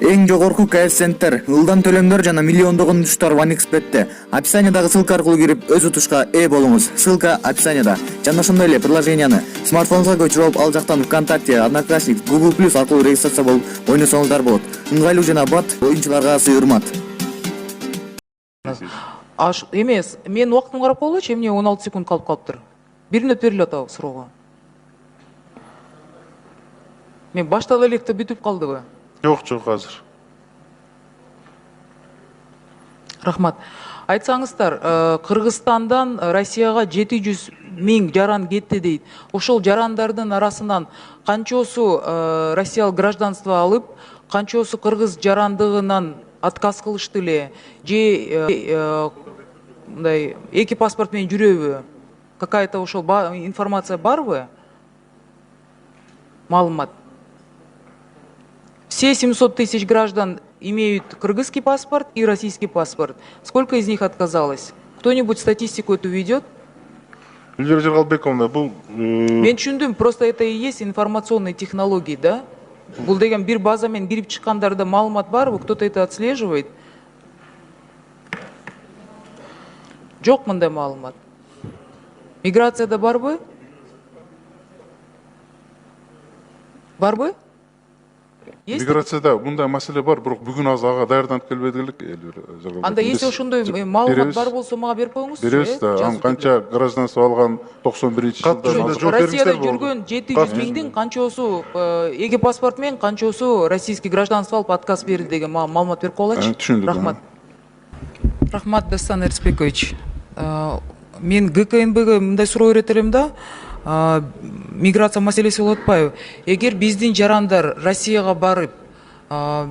Эң жогорку коэффициенттер, ылдам төлөмдөр жана миллиондогон утуштар OneXBet'те. Описаниядагы ссылка аркылуу кирип өз утушка ээ болуңуз. Ссылка описанияда. Жана ошондой эле приложенияны смартфонуңузга көчүрүп, ал жактан ВКонтакте, Одноклассник, Google+ аркылуу регистрация болуп ойносоңуздар болот. Ыңгайлуу жана бат оюнчуларга асы урмат. Эмес, мен убактымды карап болчу, эмне 16 секунд калып калыптыр. 1 мүнөт берилип атабы суроого. Мен баштап электе бүтүп калдыбы? Жоқ азыр. Рахмат. Айтсаңыздар, Кыргызстандан Россияга 700 миң жаран кетти дейт. Ошол жарандардын арасынан канчосу россиялык гражданство алып, канчосу кыргыз жарандыгынан отказ кылышты эле, же мындай эки паспорт менен жүрөбү? Какая-то ошол информация барбы? Маалымат. Все 700 тысяч граждан имеют кыргызский паспорт и российский паспорт. Сколько из них отказалось? Кто-нибудь статистику эту ведет? Эльвира Жаргалбековна, бул... Мен түшүндүм, просто это и есть информационные технологии, да? Бул деген бир база менен кирип чыккандарда маалымат барбы? Кто-то это отслеживает? Жок мындай маалымат. Миграцияда барбы? Барбы? Миграцияда мындай маселе бар, бирок бүгүн азыр ага даярданып келбедик элек. Анда если ошондой маалымат бар болсо мага берип коюңузчу. Беребиз да, анын канча гражданство алган 91-жылдан. Россияда жүргөн 700 миңдин канчосу эки паспорт менен, канчосу российский гражданство алып отказ берди деген маалымат берип коелачы. Түшүндүк. Рахмат. Рахмат, Дастан Эрсбекович. Мен ГКНБге мындай суроо берет элем да. Миграция маселеси болуп атпайбы? Эгер биздин жарандар Россияга барып,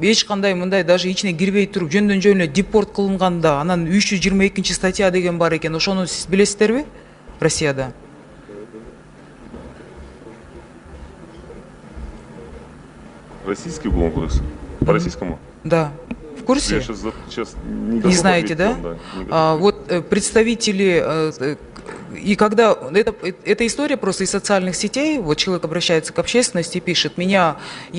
эч кандай мындай даже ичине кирбей туруп жөндөн жөн эле депорт кылынганда, анан 322 статья деген бар экен, ошону сиз билесиздерби? Россияда. Российский уголовный кодекс? По российскому? Да. В курсе? Я сейчас не знаете, да? Вот представители... И когда эта история просто из социальных сетей, вот человек обращается к общественности и пишет: я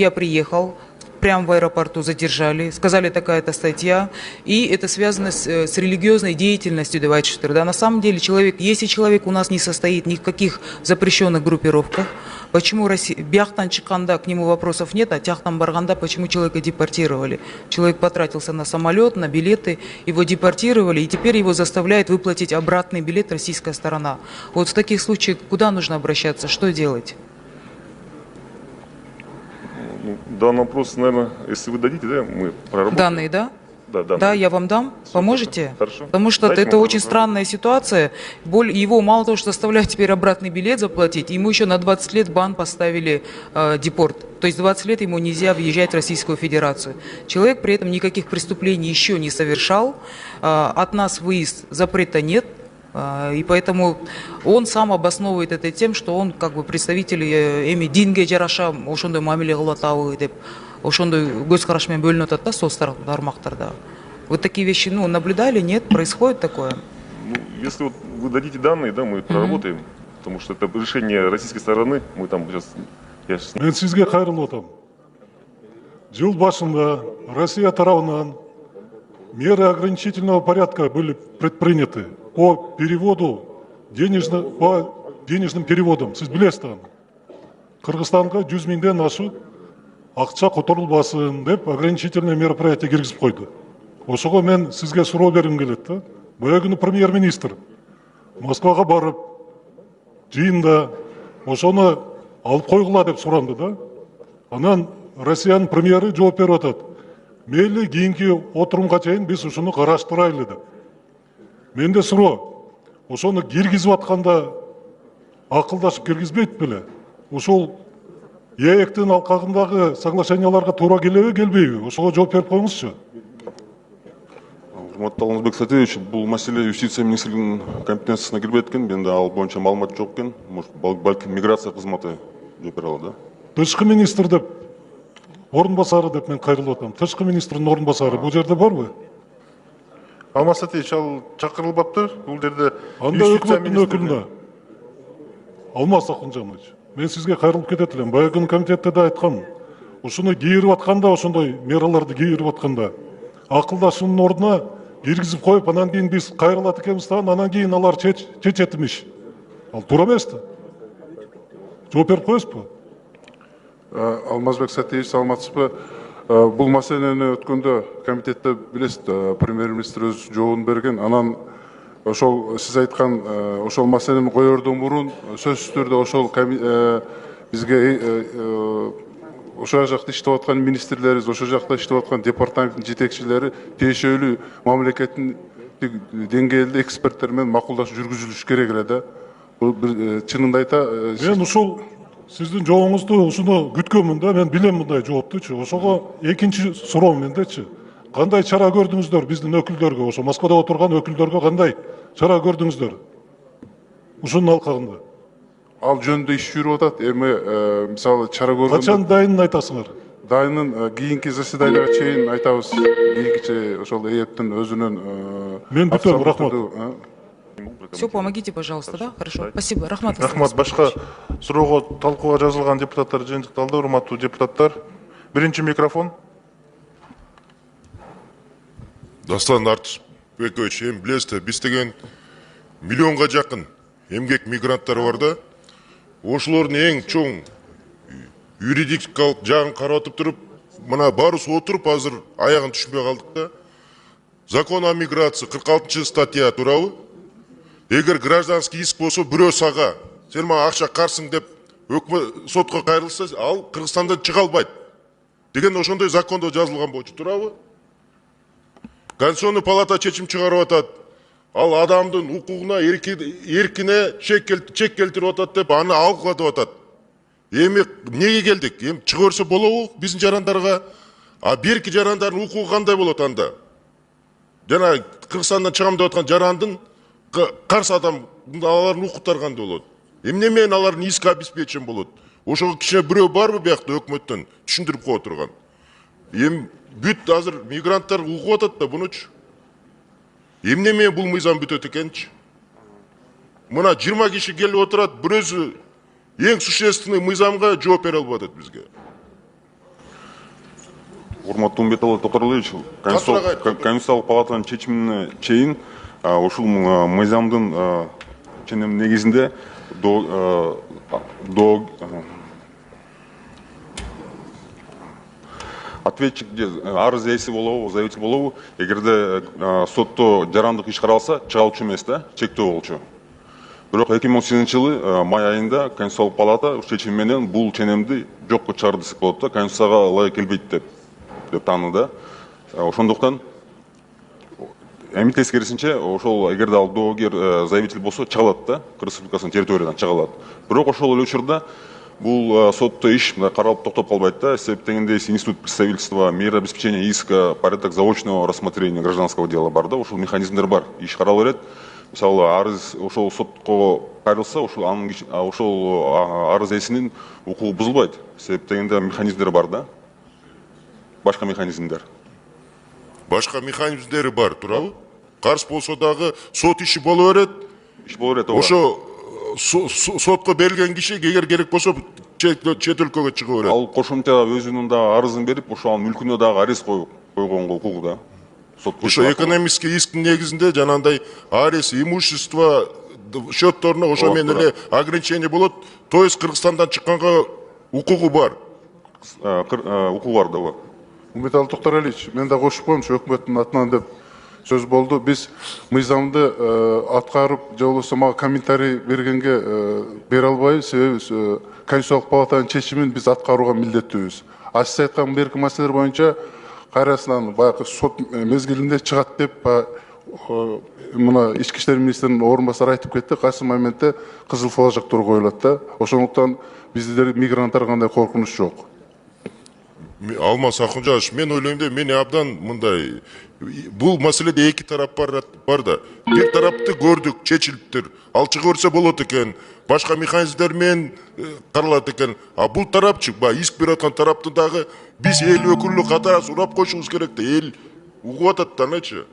приехал, прямо в аэропорту задержали, сказали такая-то статья, и это связано с религиозной деятельностью, да, на самом деле если человек у нас не состоит ни в каких запрещенных группировках, почему бияктан чыкканда к нему вопросов нет, а тяхтан барганда почему человека депортировали? Человек потратился на самолет, на билеты, его депортировали, и теперь его заставляет выплатить обратный билет российская сторона. Вот в таких случаях куда нужно обращаться, что делать? Данный вопрос, наверное, если вы дадите, да, мы проработаем. Данные, да? Да, я вам дам. Поможете? Хорошо. Потому что это очень странная ситуация. Его мало того, что заставляют теперь обратный билет заплатить, ему еще на 20 лет бан поставили депорт. То есть 20 лет ему нельзя въезжать в Российскую Федерацию. Человек при этом никаких преступлений еще не совершал. От нас выезд запрета нет. И поэтому он сам обосновывает это тем, что он как бы представитель эми динге жараша ошондой мамиле кылып атабы деп, ошондой көз караш менен бөлүнүп атат да соцтар тармактарда. Вот такие вещи, наблюдали, нет, происходит такое? Если вот вы дадите данные, да, мы проработаем, потому что это решение российской стороны, мы там сейчас... Мен сизге кайрылып атам. Жыл башында Россия тарабынан меры ограничительного порядка были предприняты по денежным переводам. Сиз билесиз, Кыргызстанга 100 миңден ашык акча которулбасын деп ограничительное мероприятие киргизип койду. Ошого мен сизге суроо бергим келет да. Бүгүн премьер-министр Москвага барып, жыйында ошону алып койгула деп суранды да. Анан Россиянын премьери жооп берип атат: мейли кийинки отурумга чейин биз ушуну караштырайлы деп. Менде суроо, ошону киргизип атканда акылдашып киргизбейт беле? Ошол ээктин алкагындагы соглашенияларга туура келеби, келбейби? Ошого жооп берип коюңузчу. Урматтуу Алмазбек Сатыевич, бул маселе юстиция министрлигинин компетенциясына кирбейт экен, менде ал боюнча маалымат жок экен. Может, балким миграция кызматы жооп бере алат, да? Тышкы министр деп, орун басары деп мен кайрылып атам. Тышкы министрдин орун басары бул жерде барбы? Алмаз Сатыевич, ал чакырылбаптыр. Бул жерде анда өкмөттүн өкүлүнө. Алмаз Акунжанович, мен сизге кайрылып кетет элем. Баягы комитетте да айткам. ушуну кийирип атканда, ошондой мераларды кийирип атканда акылдашуунун ордуна киргизип коюп, анан кийин биз кайрылат экенбиз да, анан кийин алар чечет имиш. Ал туура эмес да. Жооп берип коесузбу? Алмазбек Сатиевич, саламатсызбы? Бул маселени өткөндө комитетте билесиз, премьер-министр өз жообун берген. Анан ошол сиз айткан ошол маселени коердон мурун сөзсүз түрдө ошол бизге ошол жакта иштеп аткан министрлерибиз, ошол жакта иштеп аткан департаменттин жетекчилери тиешелүү мамлекеттин деңгээлде эксперттер менен макулдашуу жүргүзүлүш керек эле да. Бул бир чынында айта. Мен ушул сиздин жообуңузду ушуну күткөнмүн да, мен билем мындай жооптучу. Ошого экинчи суроо мендечи. Кандай чара көрдүңүздөр биздин өкүлдөргө, ошо Москвада отурган өкүлдөргө кандай чара көрдүңүздөр? Ушунун алкагында. Ал жөнүндө иш жүрүп атат. Эми мисалы чара көргөндө Качан дайынын айтасыңар? дайынын кийинки заседанияга чейин айтабыз. Кийинки ошол ээптин өзүнүн Мен бүтөм, рахмат. Все, помогите, пожалуйста, да? Хорошо. Спасибо. Рахмат. Рахмат. Башка суроого, талкууга жазылган депутаттар жыйынтыкталды. Урматтуу депутаттар. Биринчи микрофон. Дастан Артышбекович, эми билесиз, биз деген миллионго жакын эмгек мигранттар бар да. Ошолордун эң чоң юридикалык жагын карап атып туруп, мына баарыбыз отуруп азыр аягын түшүнбөй калдык да. Закон о миграции 46 статья туурабы? Эгер гражданский иск болсо, бирөө сага сен мага акча карсың деп өкмөт сотко кайрылса, ал Кыргызстандан чыга албайт деген ошондой закондо жазылган болчу, туурабы? Конституционный палата чечим чыгарып атат. Ал адамдын укугуна, эркине чек келтирип атат деп аны алкыладып атат. Эми эмнеге келдик? Эми чыга берсе болобу биздин жарандарга? А берки жарандардын укугу кандай болот анда? Жана Кыргызстандан чыгам деп аткан жарандын карсы адам алардын укуктары кандай болот? Эмне менен алардын иск обеспечен болот? Ошого кичине бирөө барбы биякта өкмөттөн түшүндүрүп кое турган? Эми бүт азыр мигранттар угуп атат да бунучу. Эмне менен бул мыйзам бүтөт экенчи? Мына 20 киши келип отурат, бирөөсү эң существенный мыйзамга жооп бере албай атат бизге. Урматтуу Умбеталы Токорлович, Конституциялык палатанын чечимине чейин ушул мыйзамдын ченем негизинде ответчик арыз ээси болобу, заявитель болобу, эгерде сотто жарандык иш каралса, чыгалчу эмес да, чектөө болчу. Бирок 2008-жылы май айында Конституциялык палата чечими менен бул ченемди жокко чыгарды десек болот да, Конституцияга ылайык келбейт деп тааныды. Ошондуктан эми тескерисинче ошол эгерде ал доогер заявитель болсо чыгалат да, Кыргыз Республикасынын территориядан чыгалат. Бирок ошол эле учурда бул сотто иш каралып токтоп калбайт да, себеп дегенде институт представительства, мер обеспечения иска, порядок заочного рассмотрения гражданского дела бар да, ошол механизмдер бар, иш карала берет. Мисалы арыз ошол сотко кайрылса, ошол арыз ээсинин укугу бузулбайт, себеп дегенде механизмдер бар да, башка механизмдер. Башка механизмдери бар, туурабы? Карыз болсо дагы сот иши боло берет. Иш боло берет. Ошо сотко берилген киши эгер керек болсо чет өлкөгө чыга берет. Ал кошумча өзүнүн да арызын берип, ошол мүлкүнө дагы арест койгонго укугу да. Ошо экономический исктин негизинде жанагындай арест, имущество счетторуна ошо менен эле ограничение болот. То есть Кыргызстандан чыкканга укугу бар. Укугу бар да бар. Умбеталы Токторалиевич, мен да кошуп коем, өкмөттүн атынан деп сөз болду. Биз мыйзамды аткарып, же болбосо мага комментарий бергенге бере албайбыз, себеби Конституциялык палатанын чечимин биз аткарууга милдеттүүбүз. А сиз айткан берки маселелер боюнча кайрасынан баягы сот мезгилинде чыгат деп мына ички иштер министринин орун басары айтып кетти. Кайсы моментте кызыл флажоктор коюлат да. Ошондуктан биздер мигранттар кандай коркунуч жок. Алмаз Акунжанович, мен ойлойм да, мен абдан мындай бул маселеде эки тарап бар да. Бир тарапты көрдүк, чечилиптир. Ал чыга берсе болот экен. Башка механизмдер менен каралат экен. А бул тарапчы, иск берип аткан тараптын дагы биз эл өкүлү катары сурап коюшубуз керек да. Эл угуп атат да, начы.